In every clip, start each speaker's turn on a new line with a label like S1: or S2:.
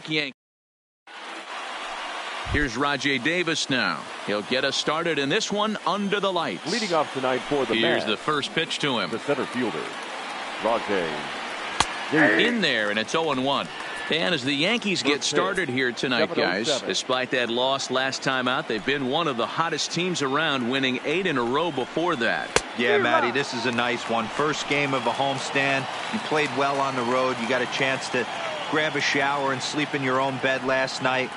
S1: Yankees. Here's Rajay Davis now. He'll get us started in this one under the lights.
S2: Leading off tonight for the
S1: Here's
S2: man,
S1: the first pitch to him.
S2: the center fielder, Rajay.
S1: In there, and it's 0-1. And as the Yankees get started here tonight, guys, despite that loss last time out, they've been one of the hottest teams around, winning 8 in a row before that.
S3: Yeah, Matty, this is a nice one. First game of a homestand. You played well on the road. You got a chance to grab a shower and sleep in your own bed last night.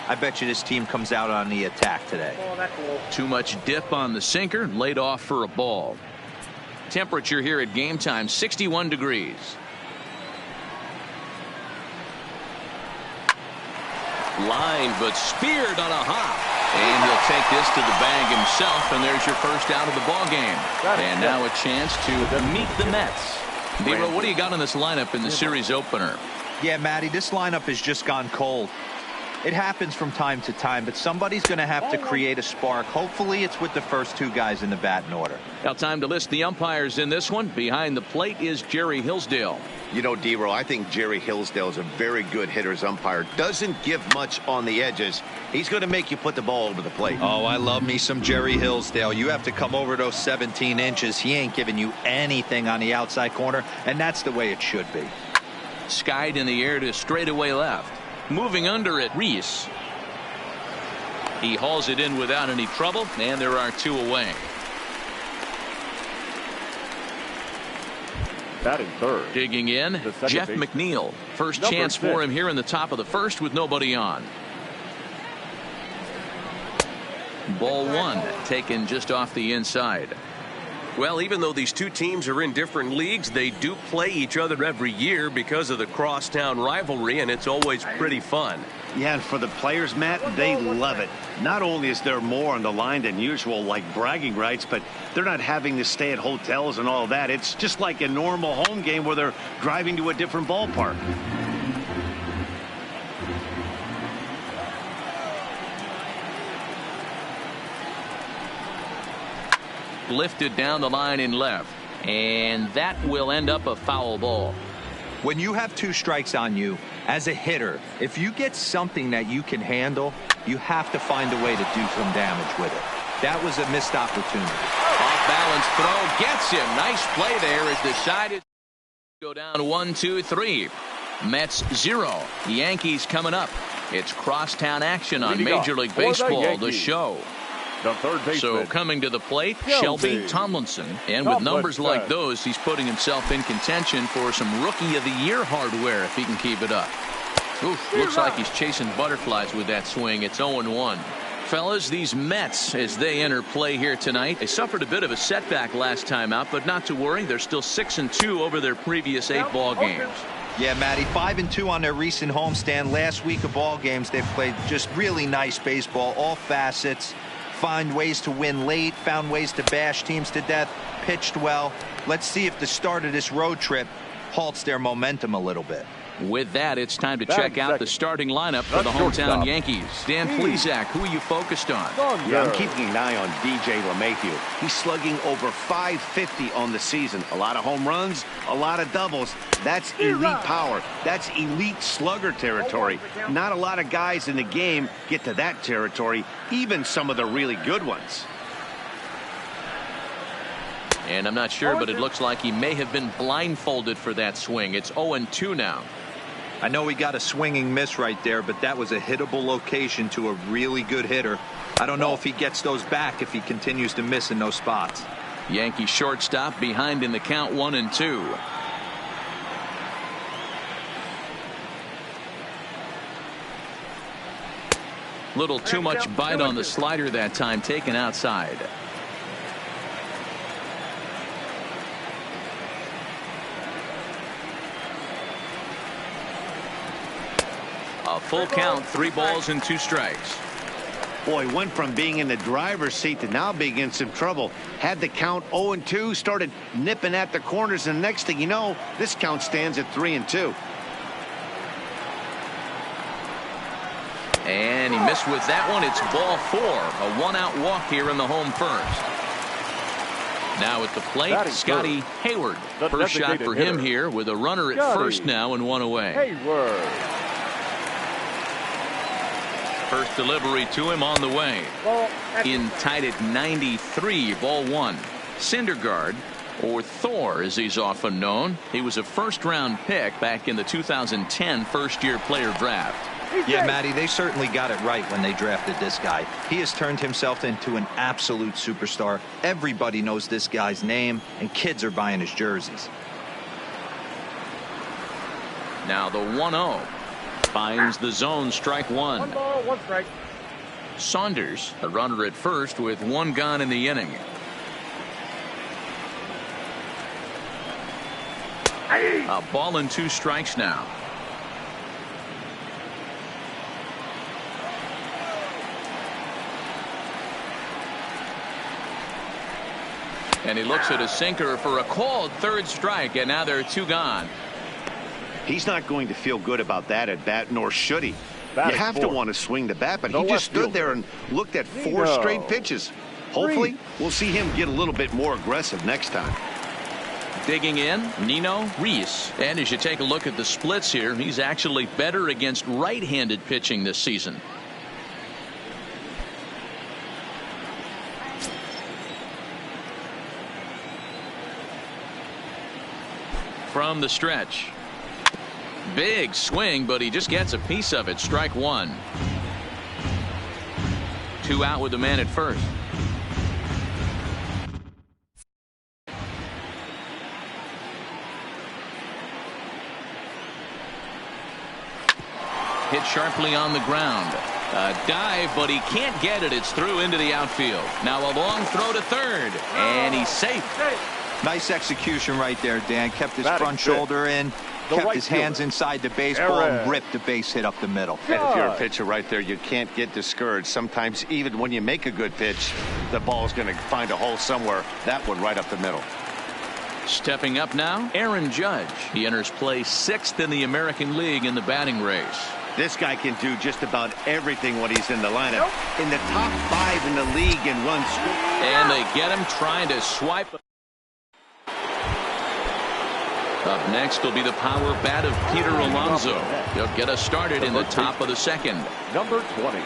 S3: I bet you this team comes out on the attack today.
S1: Too much dip on the sinker, laid off for a ball. Temperature here at game time, 61 degrees. Line, but speared on a hop. And he'll take this to the bag himself, and there's your first out of the ball game. And now a chance to meet the Mets. Nero, what do you got in this lineup in the series opener?
S3: Yeah, Matty, this lineup has just gone cold. It happens from time to time, but somebody's going to have to create a spark. Hopefully it's with the first two guys in the batting order.
S1: Now time to list the umpires in this one. Behind the plate is Jerry Hillsdale.
S4: You know, Dero, I think Jerry Hillsdale is a very good hitter's umpire. Doesn't give much on the edges. He's going to make you put the ball over the plate.
S3: Oh, I love me some Jerry Hillsdale. You have to come over those 17 inches. He ain't giving you anything on the outside corner, and that's the way it should be.
S1: Skied in the air to straightaway left. Moving under it, Reese. He hauls it in without any trouble, and there are 2 away.
S2: Batting third.
S1: Digging in, Jeff McNeil. First chance for him here in the top of the first with nobody on. Ball 1 taken just off the inside.
S5: Well, even though these two teams are in different leagues, they do play each other every year because of the crosstown rivalry, and it's always pretty fun.
S6: Yeah, and for the players, Matt, they love it. Not only is there more on the line than usual, like bragging rights, but they're not having to stay at hotels and all that. It's just like a normal home game where they're driving to a different ballpark.
S1: Lifted down the line in left, and that will end up a foul ball.
S3: When you have 2 strikes on you, as a hitter, if you get something that you can handle, you have to find a way to do some damage with it. That was a missed opportunity.
S1: Off balance throw gets him. Nice play there as the side is go down 1, 2, 3. Mets 0. The Yankees coming up. It's crosstown action on Major League Baseball, the show.
S2: The third baseman.
S1: So coming to the plate, Shelby Tomlinson. And with numbers like those, he's putting himself in contention for some Rookie of the Year hardware if he can keep it up. Oof, looks like he's chasing butterflies with that swing. It's 0-1. Fellas, these Mets, as they enter play here tonight, they suffered a bit of a setback last time out, but not to worry. They're still 6-2 over their previous 8 ball games.
S3: Yeah, Matty, 5-2 on their recent homestand. Last week of ball games, they've played just really nice baseball, all facets. Find ways to win late, found ways to bash teams to death, pitched well. Let's see if the start of this road trip halts their momentum a little bit.
S1: With that, it's time to check out the starting lineup for the hometown Yankees. Dan Plesac, who are you focused on?
S6: Yeah, I'm keeping an eye on DJ LeMahieu. He's slugging over .550 on the season. A lot of home runs, a lot of doubles. That's elite power. That's elite slugger territory. Not a lot of guys in the game get to that territory, even some of the really good ones.
S1: And I'm not sure, but it looks like he may have been blindfolded for that swing. It's 0-2 now.
S3: I know he got a swinging miss right there, but that was a hittable location to a really good hitter. I don't know if he gets those back if he continues to miss in those spots.
S1: Yankee shortstop behind in the count 1-2. Little too much bite on the slider that time, taken outside. A full count, 3 balls and 2 strikes.
S6: Boy, went from being in the driver's seat to now being in some trouble. Had the count 0-2, started nipping at the corners, and the next thing you know, this count stands at 3-2.
S1: And he missed with that one. It's ball 4. A 1-out walk here in the home first. Now at the plate, Scotty Hayward. First shot for him here with a runner at first now and 1 away.
S2: Hayward.
S1: First delivery to him on the way. In tied at 93, ball one. Syndergaard, or Thor as he's often known. He was a first-round pick back in the 2010 first-year player draft.
S3: Yeah, Matty, they certainly got it right when they drafted this guy. He has turned himself into an absolute superstar. Everybody knows this guy's name, and kids are buying his jerseys.
S1: Now the 1-0. Finds the zone, strike one.
S7: 1 ball, 1 strike.
S1: Saunders, the runner at first with 1 gone in the inning. A ball and 2 strikes now. And he looks at a sinker for a called 3rd strike, and now there are 2 gone.
S6: He's not going to feel good about that at bat, nor should he.
S2: Batting
S6: You have to
S2: 4th.
S6: want to swing the bat, but
S2: The
S6: he just
S2: left
S6: stood there and looked at 4
S2: Nino.
S6: straight pitches. Hopefully, we'll see him get a little bit more aggressive next time.
S1: Digging in, Nino Reese. And as you take a look at the splits here, he's actually better against right-handed pitching this season. From the stretch. Big swing, but he just gets a piece of it. Strike one. 2 out with the man at first. Hit sharply on the ground. A dive, but he can't get it. It's through into the outfield. Now a long throw to third, and he's safe.
S3: Nice execution right there, Dan. Kept his
S2: Batting
S3: front
S2: 6th.
S3: shoulder in,
S2: The
S3: kept
S2: right
S3: his hands
S2: fielder.
S3: inside the baseball, and
S2: Aaron.
S3: ripped the base hit up the middle.
S6: And if you're a pitcher right there, you can't get discouraged. Sometimes even when you make a good pitch, the ball's going to find a hole somewhere. That one right up the middle.
S1: Stepping up now, Aaron Judge. He enters play 6th in the American League in the batting race.
S6: This guy can do just about everything when he's in the lineup. In the top 5 in the league in runs scored.
S1: And they get him trying to swipe. Up next will be the power bat of Peter Alonso. He'll get us started in the top of the 2nd.
S2: Number 20.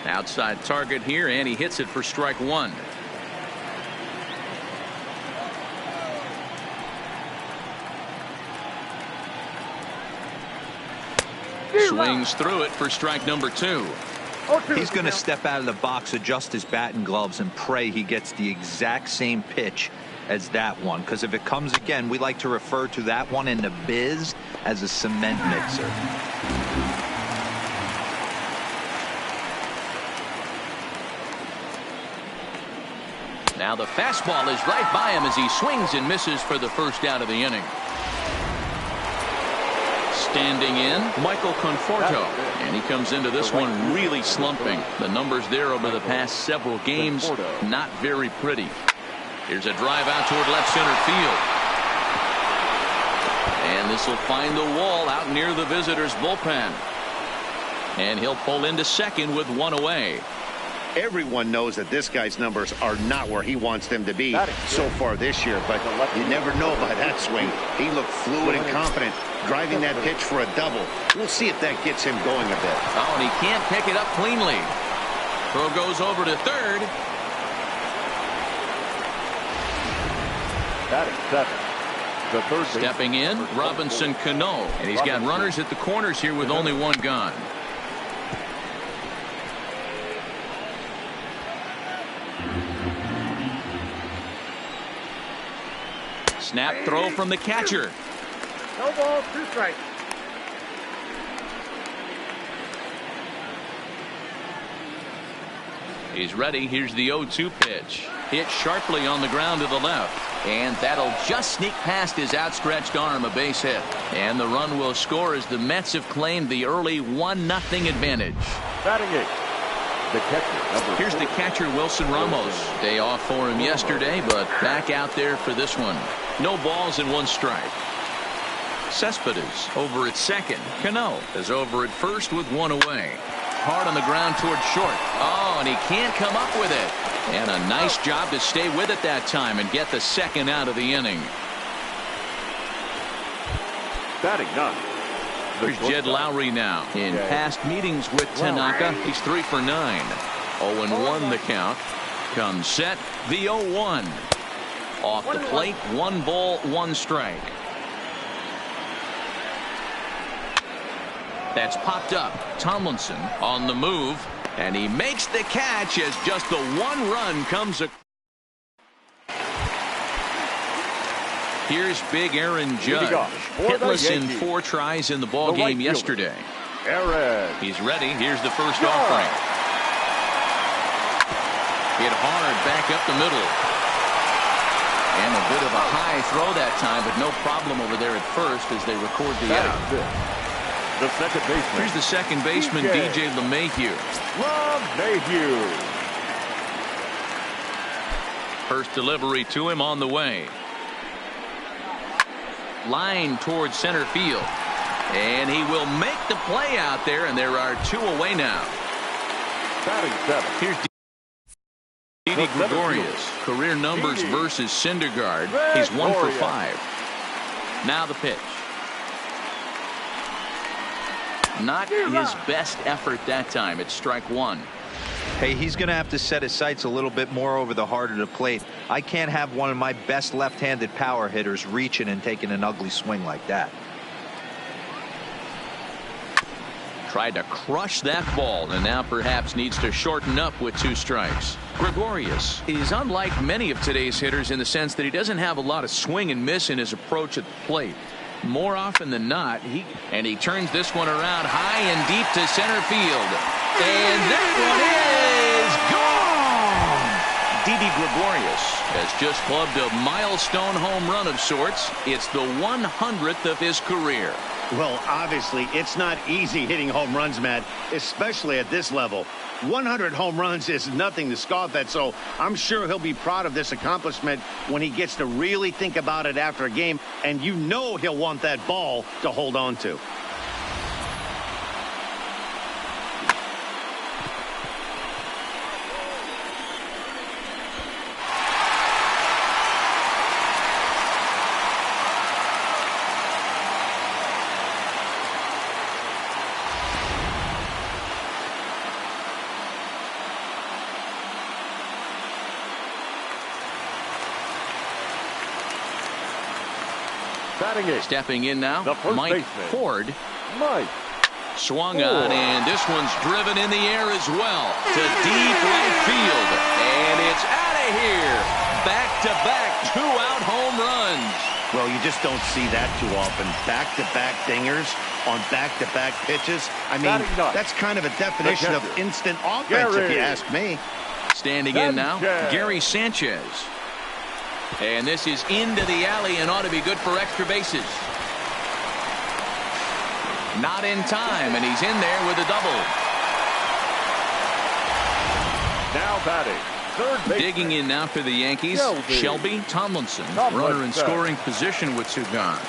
S1: Outside target here, and he hits it for strike one. Swings through it for strike number 2.
S3: He's going to step out of the box, adjust his batting gloves, and pray he gets the exact same pitch as that one. Because if it comes again, we like to refer to that one in the biz as a cement mixer.
S1: Now the fastball is right by him as he swings and misses for the first out of the inning. Standing in, Michael Conforto. And he comes into this one really slumping. The numbers there over the past several games, not very pretty. Here's a drive out toward left center field. And this will find the wall out near the visitors' bullpen. And he'll pull into second with 1 away.
S6: Everyone knows that this guy's numbers are not where he wants them to be so far this year, but you never know by that swing. He looked fluid and confident, driving that pitch for a double. We'll see if that gets him going a bit.
S1: Oh, and he can't pick it up cleanly. Throw goes over to third.
S2: Batting 7. The third baseman.
S1: Stepping in, Robinson Cano. And he's got runners at the corners here with only 1 gone. Snap throw from the catcher.
S7: No ball, 2 strikes.
S1: He's ready. Here's the 0-2 pitch. Hit sharply on the ground to the left. And that'll just sneak past his outstretched arm, a base hit. And the run will score as the Mets have claimed the early 1-0 advantage.
S2: Batting 8. The catcher.
S1: Here's the catcher, Wilson Ramos. Day off for him yesterday, but back out there for this one. No balls and 1 strike. Cespedes over at second. Cano is over at first with 1 away. Hard on the ground toward short. Oh, and he can't come up with it. And a nice job to stay with it that time and get the 2nd out of the inning.
S2: Batting 9.
S1: Here's Jed Lowry now. In past meetings with Tanaka, he's 3 for 9. 0-1 the count. Comes set, the 0-1. Off the plate, 1 ball, 1 strike. That's popped up. Tomlinson on the move, and he makes the catch as just the 1 run comes across. Here's big Aaron Judge. Hitless in 4 tries in the ball game yesterday. He's ready. Here's the first offering. Hit hard back up the middle. And a bit of a high throw that time, but no problem over there at first as they record the out.
S2: The second baseman.
S1: Here's the second baseman, DJ LeMahieu. First delivery to him on the way. Line towards center field. And he will make the play out there, and there are 2 away now.
S2: Batting 7.
S1: Here's Didi Gregorius. Career numbers versus Syndergaard. He's 1 for 5. Now the pitch. Not his best effort that time. It's strike 1.
S3: Hey, he's going to have to set his sights a little bit more over the heart of the plate. I can't have one of my best left-handed power hitters reaching and taking an ugly swing like that.
S1: Tried to crush that ball, and now perhaps needs to shorten up with 2 strikes. Gregorius is unlike many of today's hitters in the sense that he doesn't have a lot of swing and miss in his approach at the plate. More often than not, he turns this one around high and deep to center field. And that one is gone! Didi Gregorius has just clubbed a milestone home run of sorts. It's the 100th of his career.
S6: Well, obviously, it's not easy hitting home runs, Matt, especially at this level. 100 home runs is nothing to scoff at, so I'm sure he'll be proud of this accomplishment when he gets to really think about it after a game, and you know he'll want that ball to hold on to.
S1: Stepping in now, Mike Ford. Swung
S2: Ford.
S1: on, and this one's driven in the air as well to deep right field. And it's out of here. Back-to-back 2-out home runs.
S6: Well, you just don't see that too often. Back-to-back dingers on back-to-back pitches. I mean, that's kind of a definition of instant offense, if you ask me.
S1: Standing in now, Gary Sanchez. And this is into the alley and ought to be good for extra bases. Not in time, and he's in there with a double.
S2: Now batting, third baseman.
S1: Digging in now for the Yankees, Shelby Tomlinson. Runner in scoring position with 2 gone.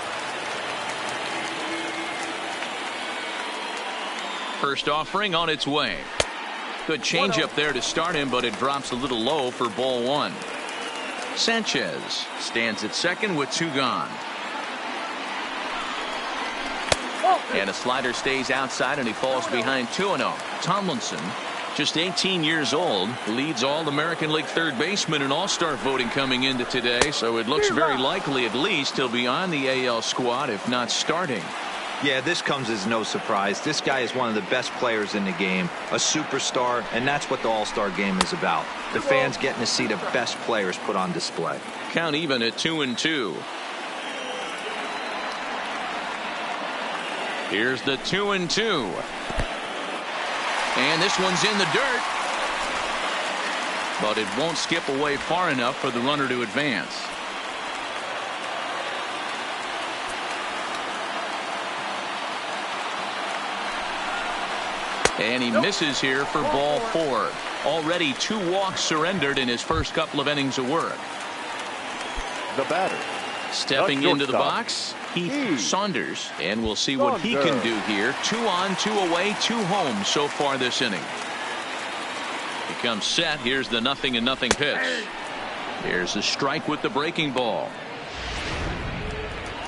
S1: First offering on its way. Good changeup there to start him, but it drops a little low for ball 1. Sanchez stands at second with 2 gone. And a slider stays outside, and he falls behind 2-0. Tomlinson, just 18 years old, leads All-American League third baseman in All-Star voting coming into today, so it looks very likely at least he'll be on the AL squad, if not starting.
S3: Yeah, this comes as no surprise. This guy is one of the best players in the game, a superstar, and that's what the All-Star game is about. The fans getting to see the best players put on display.
S1: Count even at 2-2. Here's the 2-2. And this one's in the dirt. But it won't skip away far enough for the runner to advance. And he misses here for ball 4. Already 2 walks surrendered in his first couple of innings of work.
S2: The batter.
S1: Stepping into the box, Heath Saunders. And we'll see what he can do here. 2 on, 2 away, 2 home so far this inning. He comes set. Here's the 0-0 pitch. Here's a strike with the breaking ball.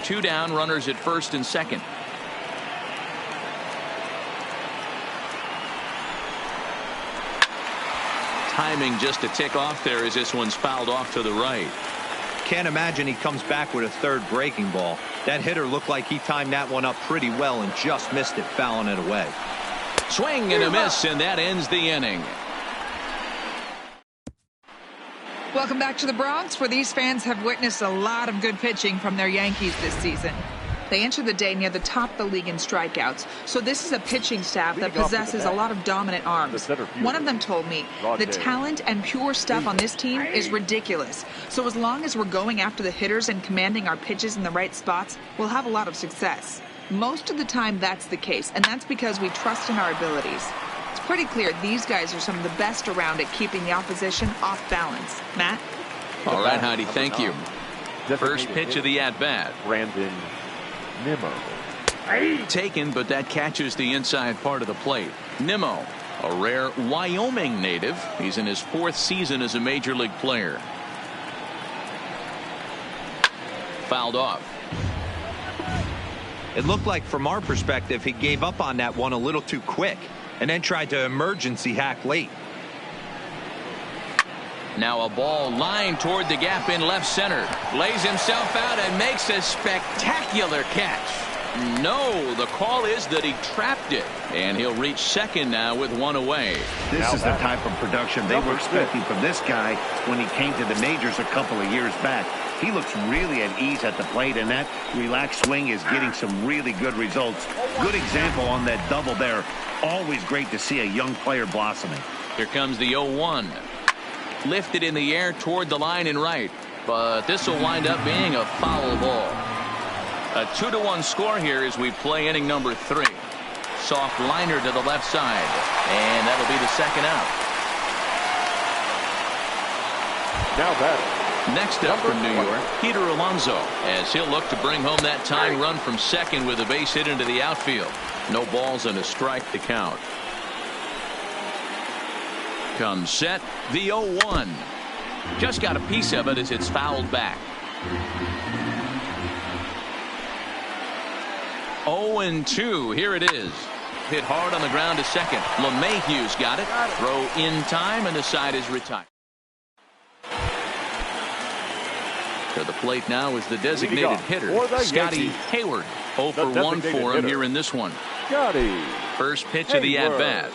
S1: 2 down, runners at first and second. timing just a tick off there as this one's fouled off to the right.
S3: Can't imagine he comes back with a third breaking ball. That hitter looked like he timed that one up pretty well and just missed it, fouling it away.
S1: Swing and a miss, and that ends the inning.
S8: Welcome back to the Bronx, where these fans have witnessed a lot of good pitching from their Yankees this season. They enter the day near the top of the league in strikeouts, so this is a pitching staff that possesses a lot of dominant arms. One of them told me, the talent and pure stuff on this team is ridiculous. So as long as we're going after the hitters and commanding our pitches in the right spots, we'll have a lot of success. Most of the time that's the case, and that's because we trust in our abilities. It's pretty clear these guys are some of the best around at keeping the opposition off balance. Matt?
S1: All right, Heidi, thank you. First pitch of the at-bat.
S2: Brandon Nimmo.
S1: Taken, but that catches the inside part of the plate. Nimmo, a rare Wyoming native. He's in his 4th season as a major league player. Fouled off.
S3: It looked like, from our perspective, he gave up on that one a little too quick and then tried to emergency hack late.
S1: Now a ball lined toward the gap in left center. Lays himself out and makes a spectacular catch. No, the call is that he trapped it. And he'll reach second now with one away.
S6: This is the type of production they were expecting from this guy when he came to the majors a couple of years back. He looks really at ease at the plate, and that relaxed swing is getting some really good results. Good example on that double there. Always great to see a young player blossoming.
S1: Here comes the 0-1. Lifted in the air toward the line and right, but this will wind up being a foul ball. A 2-1 score here as we play inning number 3. Soft liner to the left side, and that'll be the second out.
S2: Now batting.
S1: Next up from New York, Peter Alonso, as he'll look to bring home that tying run from second with a base hit into the outfield. No balls and a strike to count. Comes set, the 0-1. Just got a piece of it as it's fouled back. 0-2, here it is. Hit hard on the ground to second. LeMahieu's got it. Throw in time, and the side is retired. To the plate now is the designated hitter, Scotty Hayward. 0 for 1 for him here in this one. First pitch of the at-bat.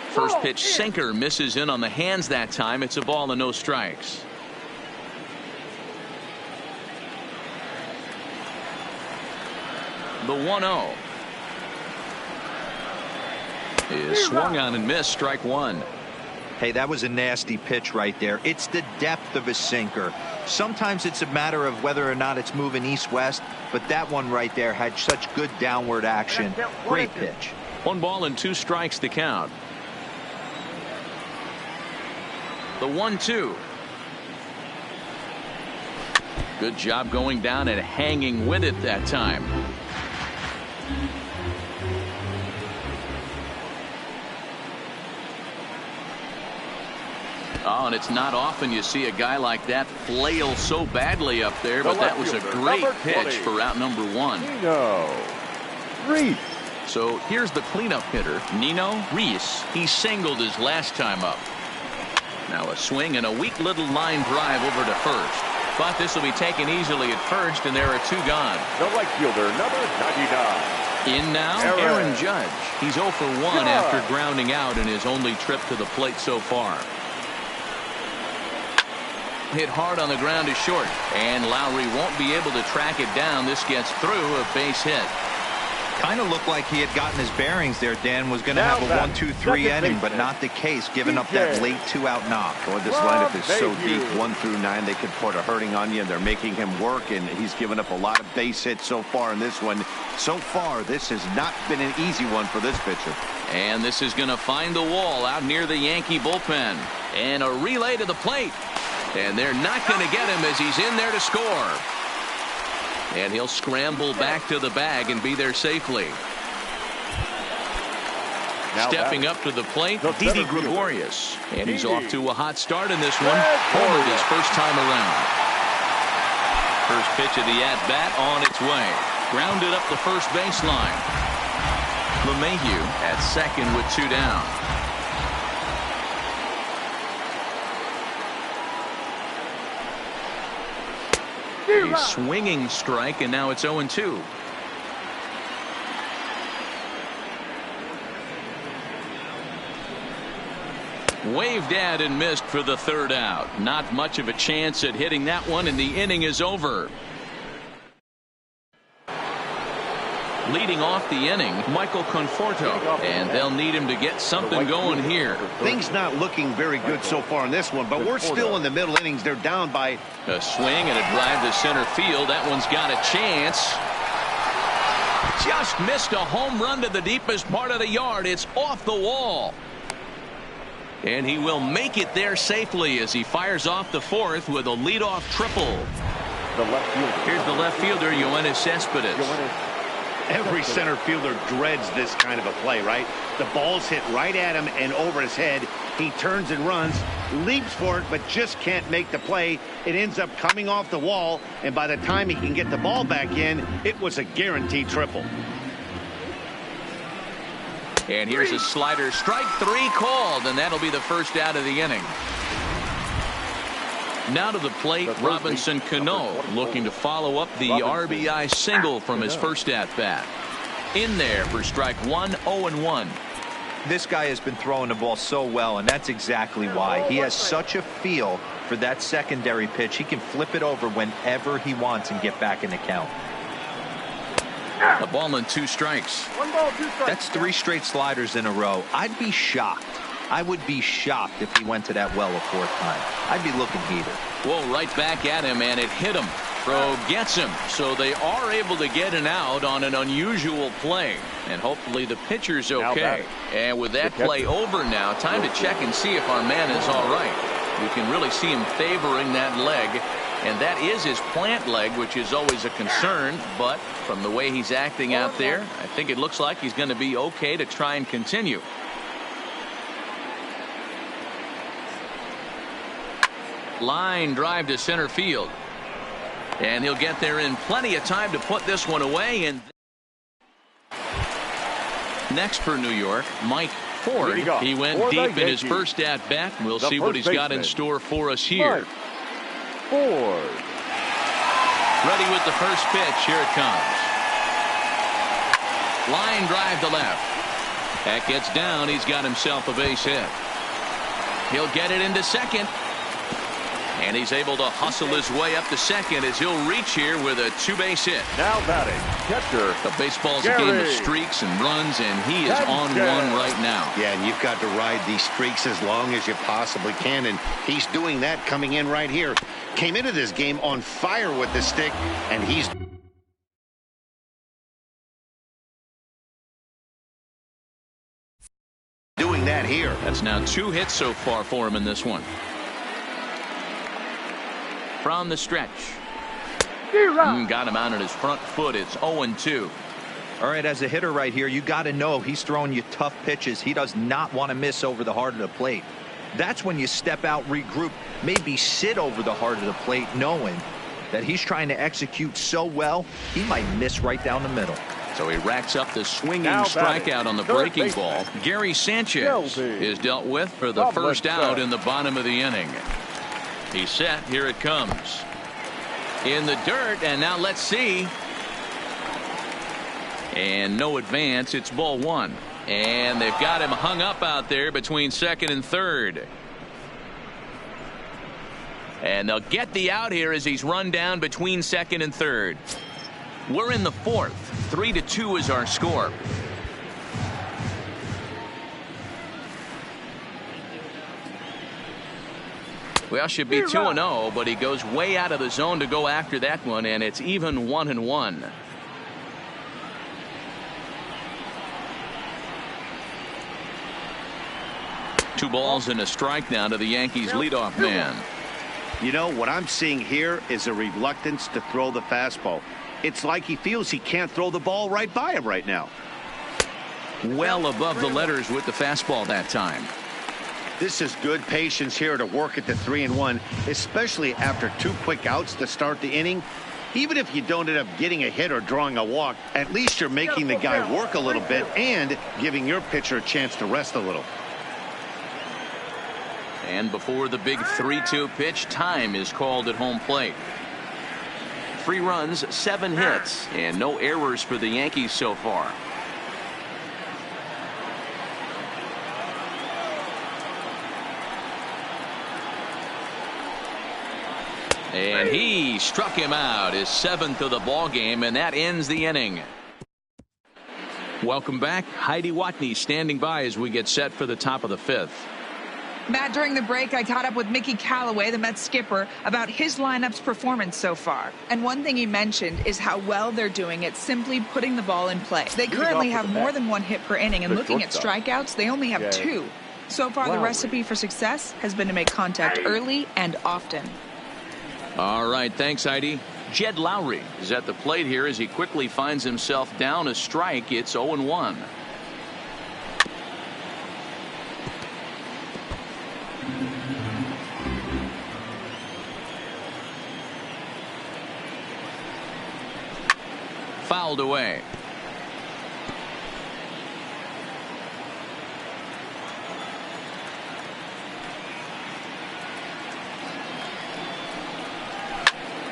S1: First pitch sinker misses in on the hands that time. It's a ball and no strikes. The 1-0 is swung on and missed. Strike one.
S3: Hey, that was a nasty pitch right there. It's the depth of a sinker. Sometimes it's a matter of whether or not it's moving east-west, but that one right there had such good downward action. Great pitch.
S1: 1 ball and 2 strikes to count. The 1-2. Good job going down and hanging with it that time. Oh, and it's not often you see a guy like that flail so badly up there, but that was a great pitch for out number 1. So here's the cleanup hitter, Nino Reese. He singled his last time up. Now a swing and a weak little line drive over to first. But this will be taken easily at first, and there are 2 gone.
S2: The right fielder, number 99.
S1: In now, Aaron Judge. He's 0 for 1 after grounding out in his only trip to the plate so far. Hit hard on the ground to short, and Lowry won't be able to track it down. This gets through, a base hit.
S3: Kind of looked like he had gotten his bearings there. Dan was going to have a 1-2-3 inning, but not the case, giving up that late 2-out knock.
S6: Boy, this lineup is so deep, 1 through 9. They could put a hurting on you, and they're making him work, and he's given up a lot of base hits so far in this one. So far, this has not been an easy one for this pitcher.
S1: And this is going to find the wall out near the Yankee bullpen. And a relay to the plate. And they're not going to get him as he's in there to score. And he'll scramble back to the bag and be there safely. Stepping up to the plate, Didi Gregorius. And he's off to a hot start in this one. Homered his first time around. First pitch of the at-bat on its way. Grounded up the first baseline. LeMahieu at second with 2 down. A swinging strike, and now it's 0-2. Waved at and missed for the third out. Not much of a chance at hitting that one, and the inning is over. Leading off the inning, Michael Conforto, and they'll need him to get something going here.
S6: Things not looking very good so far in this one, but we're still in the middle innings. They're down by
S1: a swing and a drive to center field. That one's got a chance. Just missed a home run to the deepest part of the yard. It's off the wall. And he will make it there safely as he fires off the fourth with a leadoff triple. Here's the left fielder, Yoenis Cespedes.
S6: Every center fielder dreads this kind of a play, right? The ball's hit right at him and over his head. He turns and runs, leaps for it, but just can't make the play. It ends up coming off the wall, and by the time he can get the ball back in, it was a guaranteed triple.
S1: And here's a slider. Strike three called, and that'll be the first out of the inning. Now to the plate, Robinson Cano looking to follow up the RBI single from his first at-bat. In there for strike one, 0-1.
S3: This guy has been throwing the ball so well, and that's exactly why. He has such a feel for that secondary pitch. He can flip it over whenever he wants and get back in the count.
S1: A ball and 2 strikes.
S7: 1 ball, 2 strikes.
S3: That's 3 straight sliders in a row. I'd be shocked. I would be shocked if he went to that well a 4th time. I'd be looking heated.
S1: Well, right back at him, and it hit him. Throw gets him. So they are able to get an out on an unusual play. And hopefully the pitcher's okay. And with that play over now, time to check and see if our man is all right. You can really see him favoring that leg. And that is his plant leg, which is always a concern. But from the way he's acting out there, I think it looks like he's going to be okay to try and continue. Line drive to center field. And he'll get there in plenty of time to put this one away. And next for New York, Mike Ford. He went deep in his first at-bat. We'll see what he's got in store for us here.
S2: Ford.
S1: Ready with the first pitch. Here it comes. Line drive to left. That gets down. He's got himself a base hit. He'll get it into second. And he's able to hustle his way up to second as he'll reach here with a 2-base hit.
S2: Now batting, catcher.
S1: The baseball's a game of streaks and runs, and he is on one right now.
S6: Yeah, and you've got to ride these streaks as long as you possibly can, and he's doing that coming in right here. Came into this game on fire with the stick, and he's doing that here.
S1: That's now 2 hits so far for him in this one. From the stretch. Got him out on his front foot. It's 0-2.
S3: All right, as a hitter right here, you got to know he's throwing you tough pitches. He does not want to miss over the heart of the plate. That's when you step out, regroup, maybe sit over the heart of the plate, knowing that he's trying to execute so well, he might miss right down the middle.
S1: So he racks up the swinging strikeout on the breaking ball. Gary Sanchez is dealt with for the first out in the bottom of the inning. He's set. Here it comes. In the dirt, and now let's see. And no advance. It's ball 1. And they've got him hung up out there between second and third. And they'll get the out here as he's run down between second and third. We're in the 4th. 3-2 is our score. Well, should be 2-0, but he goes way out of the zone to go after that one, and it's even 1-1. Two balls and a strike now to the Yankees leadoff man.
S6: You know, what I'm seeing here is a reluctance to throw the fastball. It's like he feels he can't throw the ball right by him right now.
S1: Well above the letters with the fastball that time.
S6: This is good patience here to work at the 3-1, especially after 2 quick outs to start the inning. Even if you don't end up getting a hit or drawing a walk, at least you're making the guy work a little bit and giving your pitcher a chance to rest a little.
S1: And before the big 3-2 pitch, time is called at home plate. 3 runs, 7 hits, and no errors for the Yankees so far. And he struck him out, his 7th of the ball game, and that ends the inning. Welcome back. Heidi Watney standing by as we get set for the top of the 5th.
S8: Matt, during the break, I caught up with Mickey Callaway, the Mets skipper, about his lineup's performance so far. And one thing he mentioned is how well they're doing at simply putting the ball in play. They currently have more than 1 hit per inning, and looking at strikeouts, they only have 2. So far, the recipe for success has been to make contact early and often.
S1: All right, thanks, Heidi. Jed Lowry is at the plate here as he quickly finds himself down a strike. It's 0-1. Fouled away.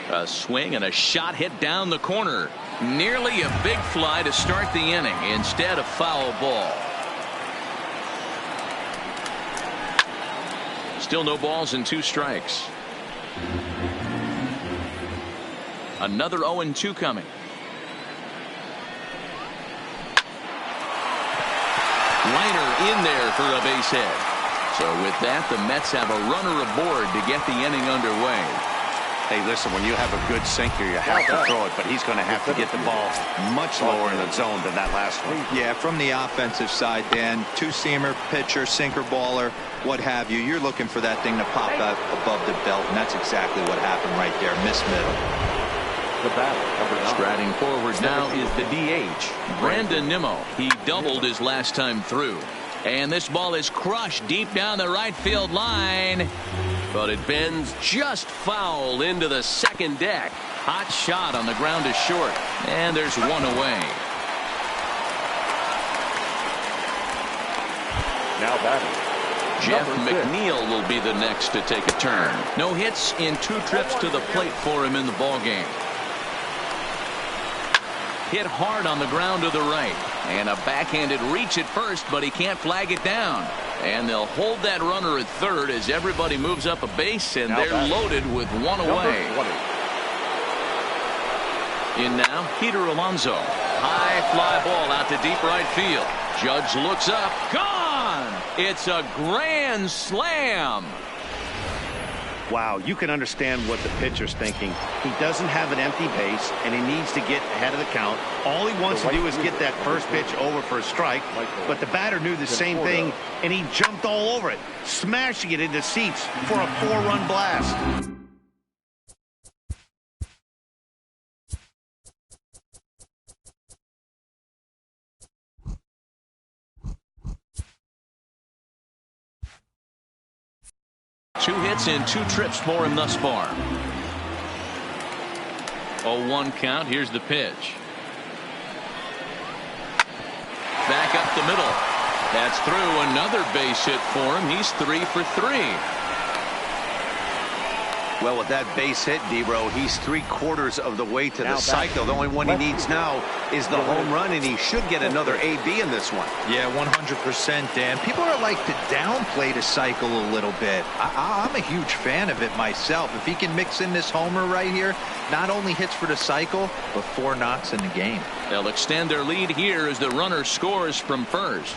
S1: A swing and a shot hit down the corner. Nearly a big fly to start the inning. Instead, a foul ball. Still no balls and 2 strikes. Another 0-2 coming. Liner in there for a base hit. So with that, the Mets have a runner aboard to get the inning underway.
S6: Hey, listen, when you have a good sinker, you have to throw it, but he's going to have to get the ball much lower in the zone than that last one.
S3: Yeah, from the offensive side, Dan, 2-seamer, pitcher, sinker baller, what have you. You're looking for that thing to pop out above the belt, and that's exactly what happened right there. Miss middle.
S2: The batter, number 9.
S1: Striding forward now is the DH, Brandon Nimmo. He doubled his last time through. And this ball is crushed deep down the right field line.
S5: But it bends just foul into the second deck.
S1: Hot shot on the ground is short. And there's 1 away.
S2: Now batting.
S1: Jeff McNeil will be the next to take a turn. No hits in 2 trips to the plate for him in the ballgame. Hit hard on the ground to the right. And a backhanded reach at first, but he can't flag it down. And they'll hold that runner at third as everybody moves up a base, and they're loaded with 1 away. In now, Peter Alonso. High fly ball out to deep right field. Judge looks up. Gone! It's a grand slam.
S6: Wow, you can understand what the pitcher's thinking. He doesn't have an empty base, and he needs to get ahead of the count. All he wants to do is get that first pitch over for a strike, but the batter knew the same thing, and he jumped all over it, smashing it into seats for a 4-run blast.
S1: Two hits in 2 trips for him thus far. 0-1 count. Here's the pitch. Back up the middle. That's through. Another base hit for him. He's 3 for 3.
S4: Well, with that base hit, D-Bro, he's 3/4 of the way to the cycle. The only one he needs now is the home run, and he should get another AB in this one.
S3: Yeah, 100%, Dan. People are like to downplay the cycle a little bit. I'm a huge fan of it myself. If he can mix in this homer right here, not only hits for the cycle, but 4 knocks in the game.
S1: They'll extend their lead here as the runner scores from first.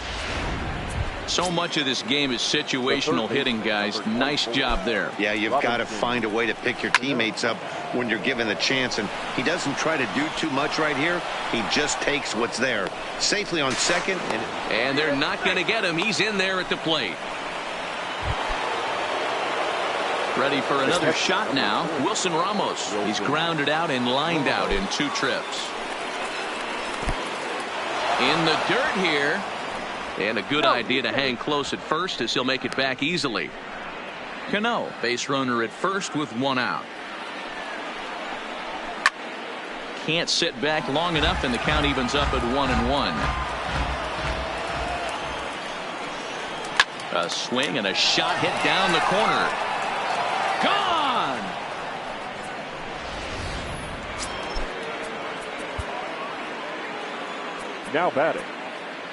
S1: So much of this game is situational hitting, guys. Nice job there.
S4: Yeah, you've got to find a way to pick your teammates up when you're given the chance, and he doesn't try to do too much right here. He just takes what's there. Safely on second.
S1: And they're not going to get him. He's in there at the plate. Ready for another shot now. Wilson Ramos. He's grounded out and lined out in 2 trips. In the dirt here. And a good idea to hang close at first as he'll make it back easily. Cano, base runner at first with 1 out. Can't sit back long enough, and the count evens up at 1-1. A swing and a shot hit down the corner. Gone!
S2: Now batting,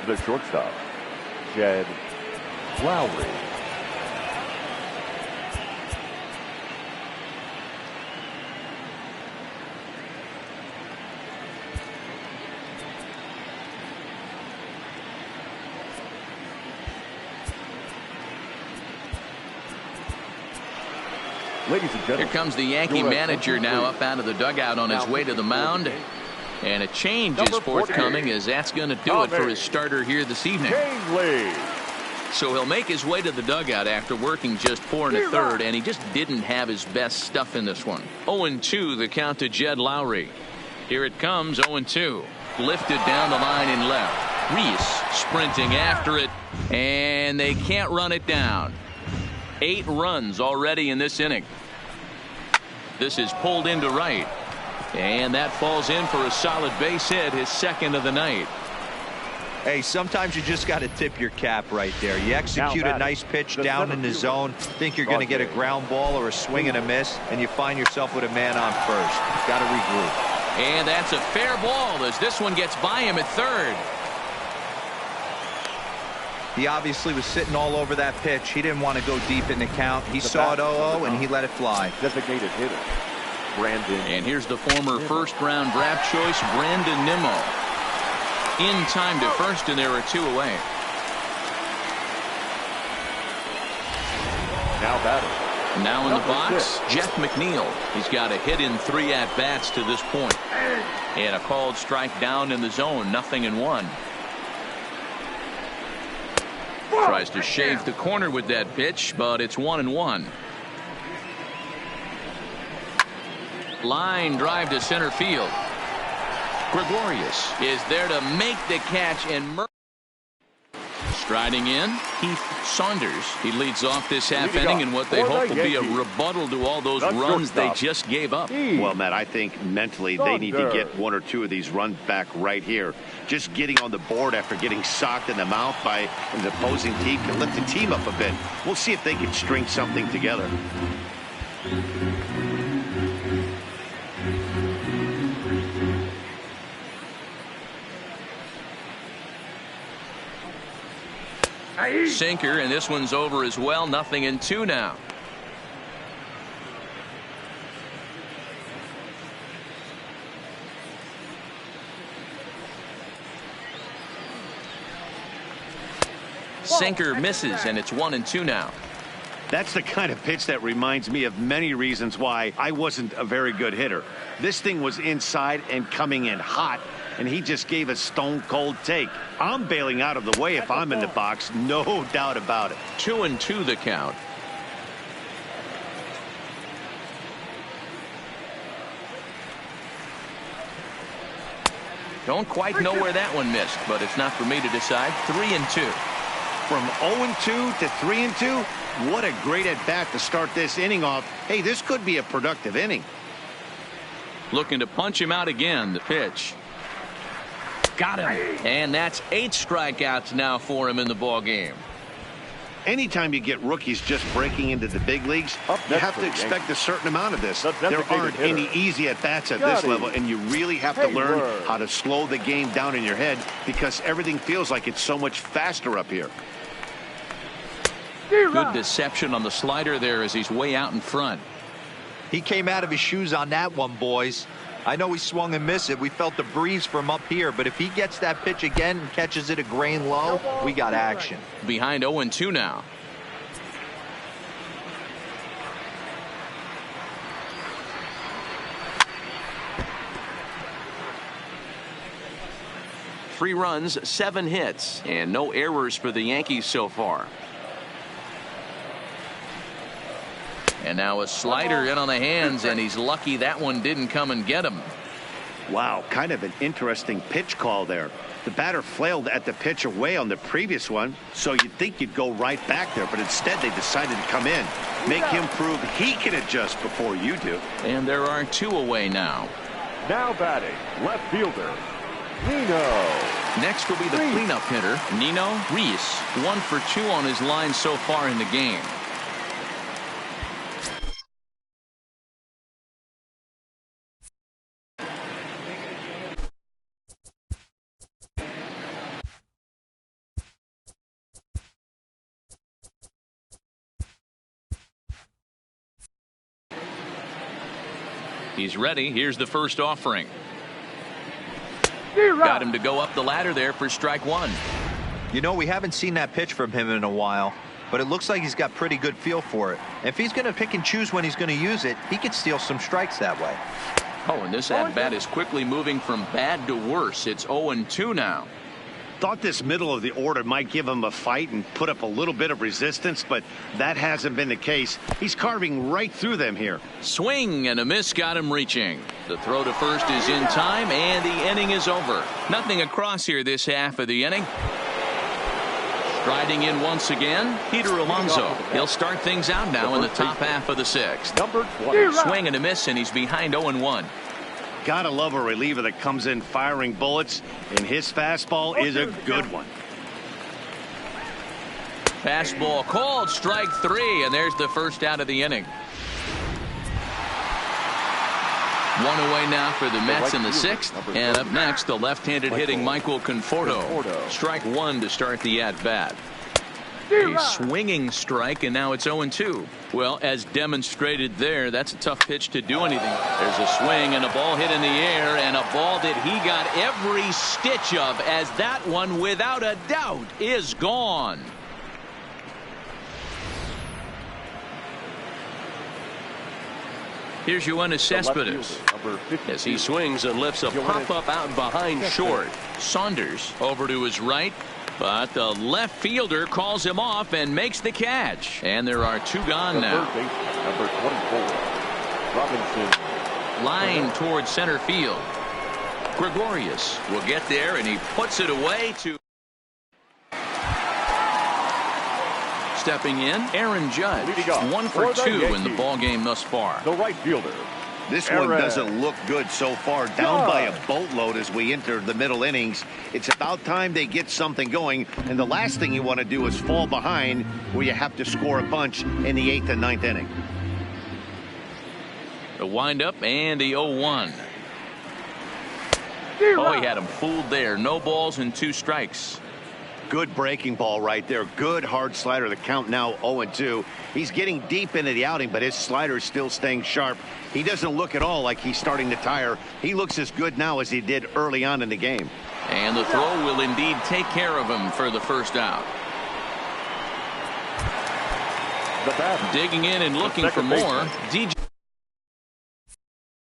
S2: the shortstop, Jed Lowry. Ladies and gentlemen,
S1: here comes the Yankee manager now up out of the dugout on his way to the mound. And a change is forthcoming, as that's going to do it for his starter here this evening. So he'll make his way to the dugout after working just 4 1/3, and he just didn't have his best stuff in this one. 0-2 the count to Jed Lowry. Here it comes, 0-2. Lifted down the line in left. Reese sprinting after it, and they can't run it down. 8 runs already in this inning. This is pulled into right. And that falls in for a solid base hit, his second of the night.
S3: Hey, sometimes you just got to tip your cap right there. You execute a nice pitch down in the zone, think you're going to get a ground ball or a swing and a miss, and you find yourself with a man on first. Got to regroup.
S1: And that's a fair ball as this one gets by him at third.
S3: He obviously was sitting all over that pitch. He didn't want to go deep in the count. He saw it 0-0 and he let it fly.
S2: Designated hitter, Brandon.
S1: And here's the former first-round draft choice, Brandon Nimmo. In time to first, and there are 2 away.
S2: Now batting.
S1: Now in the box, Jeff McNeil. He's got a hit in 3 at-bats to this point. And a called strike down in the zone, 0-1. Tries to shave the corner with that pitch, but it's 1-1. Line drive to center field. Gregorius is there to make the catch, and striding in, Heath Saunders. He leads off this half inning in what they hope will be a rebuttal to all those runs they just gave up.
S6: Well, Matt, I think mentally they need to get 1 or 2 of these runs back right here. Just getting on the board after getting socked in the mouth by an opposing team can lift the team up a bit. We'll see if they can string something together.
S1: Sinker, and this one's over as well. 0-2 now. Sinker misses, and it's 1-2 now.
S6: That's the kind of pitch that reminds me of many reasons why I wasn't a very good hitter. This thing was inside and coming in hot, and he just gave a stone-cold take. I'm bailing out of the way if I'm in the box, no doubt about it.
S1: 2-2 the count. Don't quite know where that one missed, but it's not for me to decide. 3-2.
S6: From 0-2 to 3-2, what a great at-bat to start this inning off. Hey, this could be a productive inning.
S1: Looking to punch him out again. The pitch. Got him. And that's 8 strikeouts now for him in the ball game.
S6: Anytime you get rookies just breaking into the big leagues, you have to expect a certain amount of this. There aren't any easy at-bats at this level, and you really have to learn how to slow the game down in your head because everything feels like it's so much faster up here.
S1: Good deception on the slider there as he's way out in front.
S3: He came out of his shoes on that one, boys. I know he swung and missed it. We felt the breeze from up here, but if he gets that pitch again and catches it a grain low, we got action.
S1: Behind 0-2 now. Three runs, 7 hits, and no errors for the Yankees so far. And now a slider in on the hands, and he's lucky that one didn't come and get him.
S6: Wow, kind of an interesting pitch call there. The batter flailed at the pitch away on the previous one, so you'd think you'd go right back there, but instead they decided to come in. Make him prove he can adjust before you do.
S1: And there are 2 away now.
S2: Now batting, left fielder, Nino.
S1: Next will be the cleanup hitter, Nino Reese. 1 for 2 on his line so far in the game. He's ready. Here's the first offering. Got him to go up the ladder there for strike one.
S3: You know, we haven't seen that pitch from him in a while, but it looks like he's got pretty good feel for it. If he's going to pick and choose when he's going to use it, he could steal some strikes that way.
S1: Oh, and this at-bat is quickly moving from bad to worse. It's 0-2 now.
S6: Thought this middle of the order might give him a fight and put up a little bit of resistance, but that hasn't been the case. He's carving right through them here.
S1: Swing and a miss got him reaching. The throw to first is in time, and the inning is over. Nothing across here this half of the inning. Striding in once again, Peter Alonso. He'll start things out now in the top half of the sixth.
S2: Number 20.
S1: Swing and a miss, and he's behind 0-1.
S6: Gotta love a reliever that comes in firing bullets, and his fastball is a good one.
S1: Fastball called, strike three, and there's the first out of the inning. One away now for the Mets in the sixth, and up next the left-handed hitting Michael Conforto. Strike one to start the at-bat. A swinging strike, and now it's 0-2. Well, as demonstrated there, that's a tough pitch to do anything. There's a swing and a ball hit in the air, and a ball that he got every stitch of, as that one, without a doubt, is gone. Here's Yoenis Cespedes as he swings and lifts a pop-up out behind short. Saunders over to his right, but the left fielder calls him off and makes the catch. And there are two gone now.
S2: Number 24, Robinson.
S1: Line towards center field. Gregorius will get there, and he puts it away to... Stepping in, Aaron Judge. 1 for 2 in the ball game thus far.
S2: The right fielder.
S6: This one doesn't look good so far. Down by a boatload as we enter the middle innings. It's about time they get something going. And the last thing you want to do is fall behind where you have to score a bunch in the 8th and 9th inning.
S1: The windup and the 0-1. Oh, he had him fooled there. No balls and 2 strikes.
S6: Good breaking ball right there. Good hard slider. The count now 0-2. He's getting deep into the outing, but his slider is still staying sharp. He doesn't look at all like he's starting to tire. He looks as good now as he did early on in the game.
S1: And the throw will indeed take care of him for the first out. Digging in and looking for more. DJ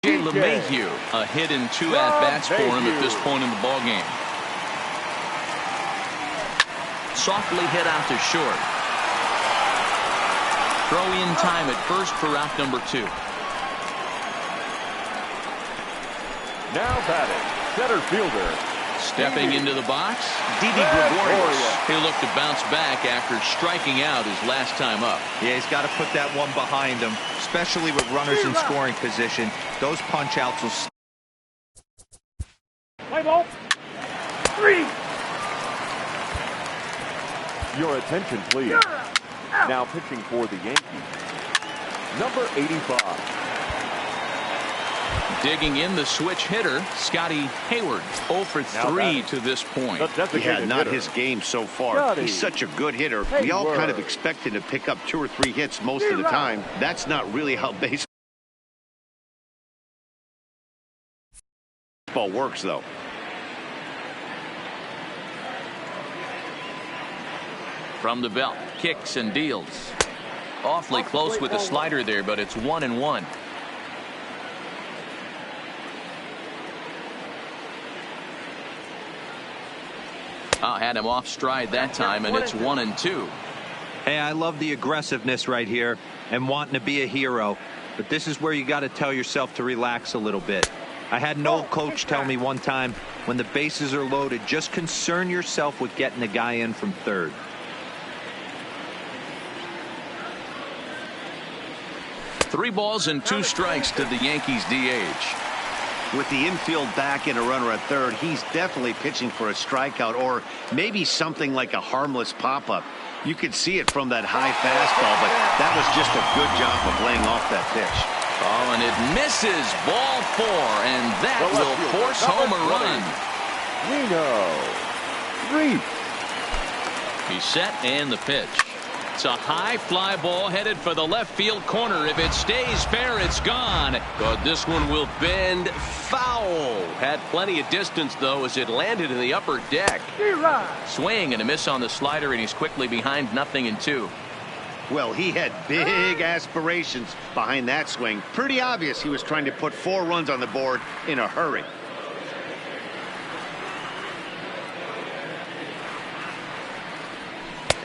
S1: LeMahieu. A hit and 2 at-bats for him at this point in the ball game. Softly hit out to short. Throw in time at first for out number 2.
S2: Now batting, center fielder.
S1: Stepping into the box, Didi Gregorius. He'll look to bounce back after striking out his last time up.
S3: Yeah, he's got to put that one behind him, especially with runners in scoring position. Those punch-outs will...
S7: Play ball. 3.
S2: Your attention, please. Now pitching for the Yankees, number 85.
S1: Digging in the switch hitter, Scotty Hayward. 0 for 3 to this point.
S6: Yeah, not his game so far. He's such a good hitter. We all kind of expect him to pick up 2 or 3 hits most of the time. That's not really how baseball works, though.
S1: From the belt, kicks and deals. Awfully close with the slider there, but it's 1-1. Had him off stride that time, and it's 1-2.
S3: Hey, I love the aggressiveness right here and wanting to be a hero, but this is where you got to tell yourself to relax a little bit. I had an old coach tell me one time, when the bases are loaded, just concern yourself with getting the guy in from third.
S1: Three balls and 2 strikes to the Yankees DH.
S6: With the infield back and a runner at third, he's definitely pitching for a strikeout or maybe something like a harmless pop-up. You could see it from that high fastball, but that was just a good job of laying off that pitch.
S1: Oh, and it misses. Ball 4, and that will force home a run.
S2: Reno. 3.
S1: He's set, and the pitch. It's a high fly ball headed for the left field corner. If it stays fair, it's gone.
S5: But this one will bend foul. Had plenty of distance, though, as it landed in the upper deck.
S1: Swing and a miss on the slider, and he's quickly behind 0-2.
S6: Well, he had big aspirations behind that swing. Pretty obvious he was trying to put 4 runs on the board in a hurry.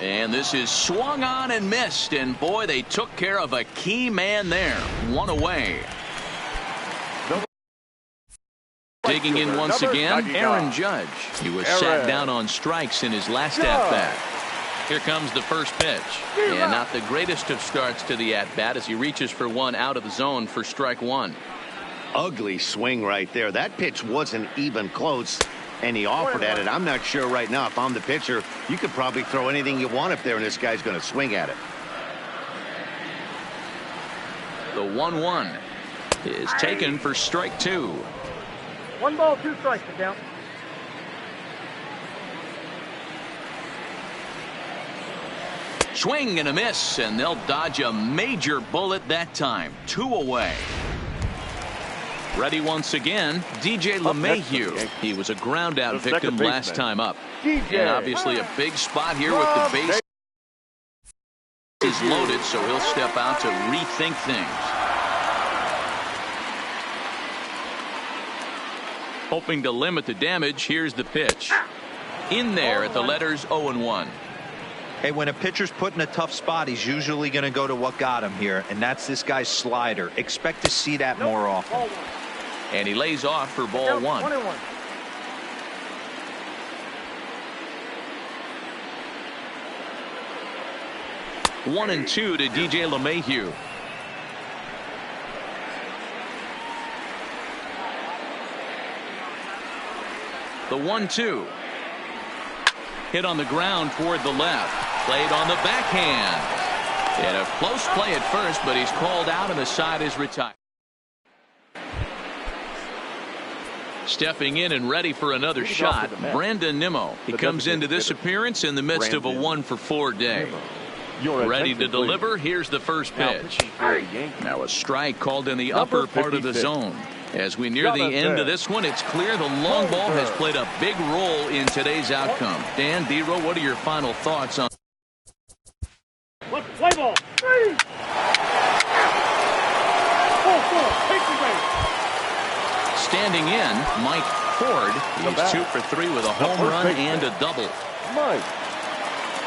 S1: And this is swung on and missed. And, boy, they took care of a key man there. 1 away. Digging in once again, Aaron Judge. He was sat down on strikes in his last at-bat. Here comes the first pitch. And not the greatest of starts to the at-bat as he reaches for one out of the zone for strike 1.
S6: Ugly swing right there. That pitch wasn't even close. And he offered at it. I'm not sure right now if I'm the pitcher, you could probably throw anything you want up there and this guy's going to swing at it.
S1: The 1-1 is taken for strike 2.
S7: 1 ball, 2 strikes to count.
S1: Swing and a miss, and they'll dodge a major bullet that time. 2 away. Ready once again, DJ LeMahieu. He was a ground out victim last time up. And obviously a big spot here with the base is loaded, so he'll step out to rethink things. Hoping to limit the damage, here's the pitch. In there at the letters 0-1.
S3: Hey, when a pitcher's put in a tough spot, he's usually going to go to what got him here, and that's this guy's slider. Expect to see that more often.
S1: And he lays off for ball 1. 1-2 to DJ LeMahieu. The 1-2. Hit on the ground toward the left. Played on the backhand. And a close play at first, but he's called out and the side is retired. Stepping in and ready for another shot, Brandon Nimmo. He comes into this appearance in the midst of a 1-for-4 day. Ready to deliver. Here's the first pitch. Now a strike called in the upper part of the zone. As we near the end of this one, it's clear the long ball has played a big role in today's outcome. Dan, D-Row, what are your final thoughts on?
S7: Play ball. 3. 4-4. Take the base.
S1: Standing in, Mike Ford. He's 2 for 3 with a home run and a double.
S2: Mike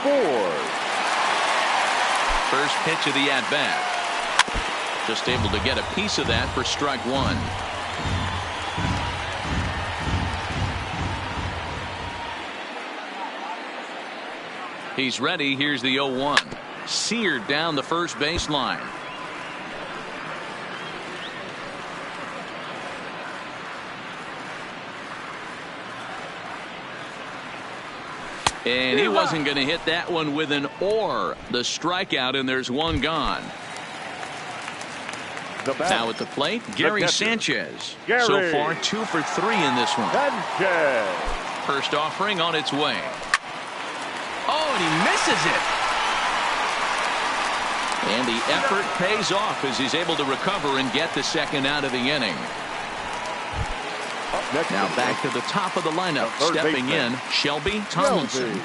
S2: Ford.
S1: First pitch of the at-bat. Just able to get a piece of that for strike 1. He's ready. Here's the 0-1. Seared down the first baseline. And he wasn't going to hit that one with an or. The strikeout, and there's one gone. Now at the plate, Gary Sanchez. So far, 2 for 3 in this one. First offering on its way. Oh, and he misses it. And the effort pays off as he's able to recover and get the second out of the inning. Now back to the top of the lineup. Stepping in, Shelby Tomlinson.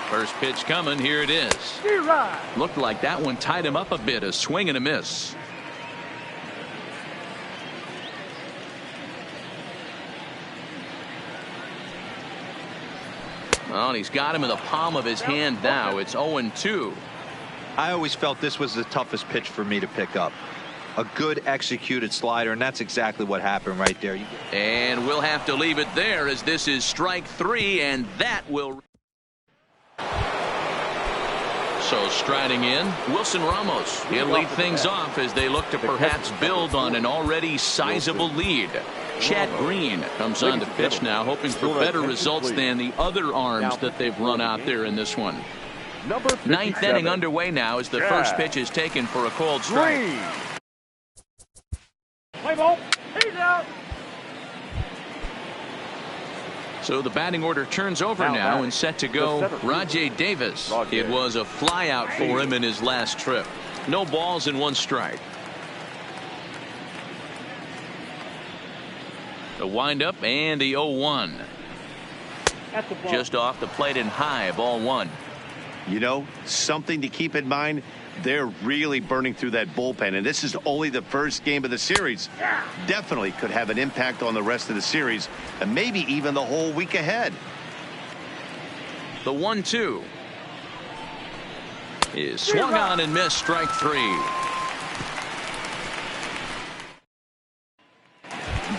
S1: First pitch coming. Here it is. Looked like that one tied him up a bit. A swing and a miss. Well, and he's got him in the palm of his hand now. It's 0-2.
S3: I always felt this was the toughest pitch for me to pick up. A good executed slider, and that's exactly what happened right there.
S1: And we'll have to leave it there as this is strike 3, and that will. So striding in, Wilson Ramos. He'll lead things off as they look to perhaps build on an already sizable lead. Chad Green comes on to pitch now, hoping for better results than the other arms that they've run out there in this one. Ninth inning underway now as the first pitch is taken for a called strike.
S7: Play ball. He's out.
S1: So the batting order turns over now and set to go Rajay Davis. It was a flyout for him in his last trip. No balls and 1 strike. The windup and the 0-1. Just off the plate and high, ball 1.
S6: You know, something to keep in mind. They're really burning through that bullpen, and this is only the first game of the series. Definitely could have an impact on the rest of the series, and maybe even the whole week ahead.
S1: The 1-2 is swung on and missed, strike 3.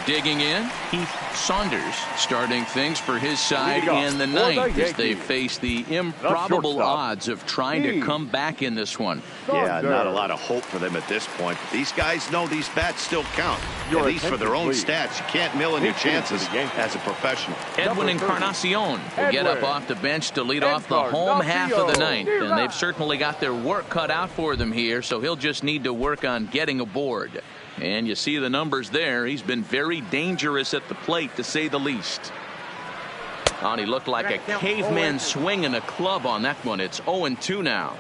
S1: Digging in, Heath Saunders starting things for his side in the 9th as they face the improbable odds of trying to come back in this one.
S6: Yeah, not a lot of hope for them at this point. But these guys know these bats still count. At least for their own stats. You can't mill in your chances as a professional.
S1: Edwin Encarnacion will get up off the bench to lead off the home half of the 9th. And they've certainly got their work cut out for them here, so he'll just need to work on getting aboard. And you see the numbers there. He's been very dangerous at the plate, to say the least. Oh, he looked like a caveman swinging a club on that one. It's 0-2 now.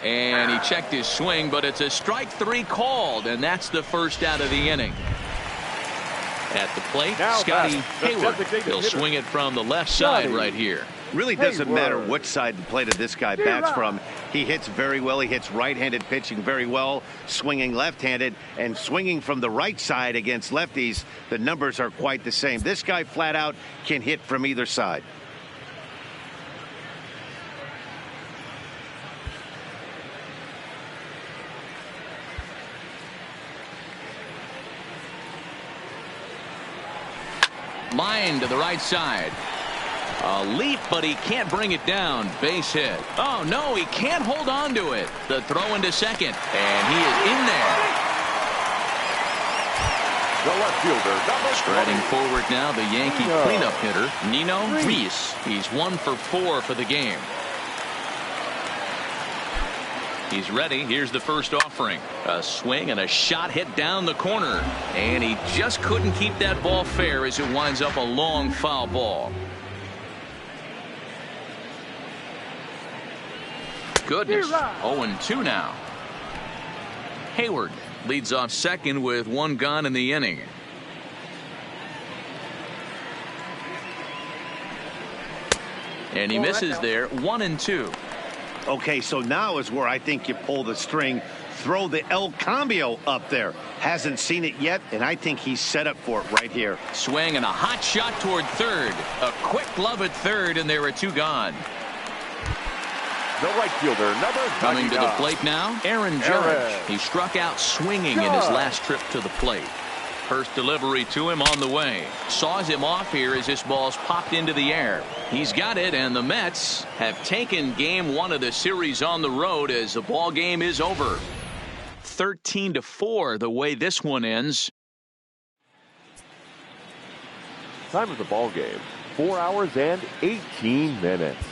S1: And he checked his swing, but it's a strike 3 called, and that's the first out of the inning. At the plate, Scotty Hayward. He'll swing it from the left side right here.
S6: Really doesn't matter what side the plate of this guy bats from. He hits very well. He hits right-handed pitching very well, swinging left-handed, and swinging from the right side against lefties. The numbers are quite the same. This guy flat out can hit from either side.
S1: Line to the right side. A leap, but he can't bring it down. Base hit. Oh, no, he can't hold on to it. The throw into second, and he is in there.
S2: The left fielder,
S1: striding forward now, the Yankee cleanup hitter, Nino Reese. He's 1 for 4 for the game. He's ready. Here's the first offering. A swing and a shot hit down the corner. And he just couldn't keep that ball fair as it winds up a long foul ball. Goodness. 0-2 now. Hayward leads off second with 1 gone in the inning. And he misses there. 1-2.
S6: Okay, so now is where I think you pull the string. Throw the El Cambio up there. Hasn't seen it yet, and I think he's set up for it right here.
S1: Swing and a hot shot toward third. A quick glove at third, and there are 2 gone.
S2: The right fielder, number 99.
S1: Coming to the plate now, Aaron Judge. He struck out swinging in his last trip to the plate. First delivery to him on the way. Saws him off here as this ball's popped into the air. He's got it, and the Mets have taken game 1 of the series on the road as the ball game is over. 13-4 the way this one ends.
S2: Time of the ball game, 4 hours and 18 minutes.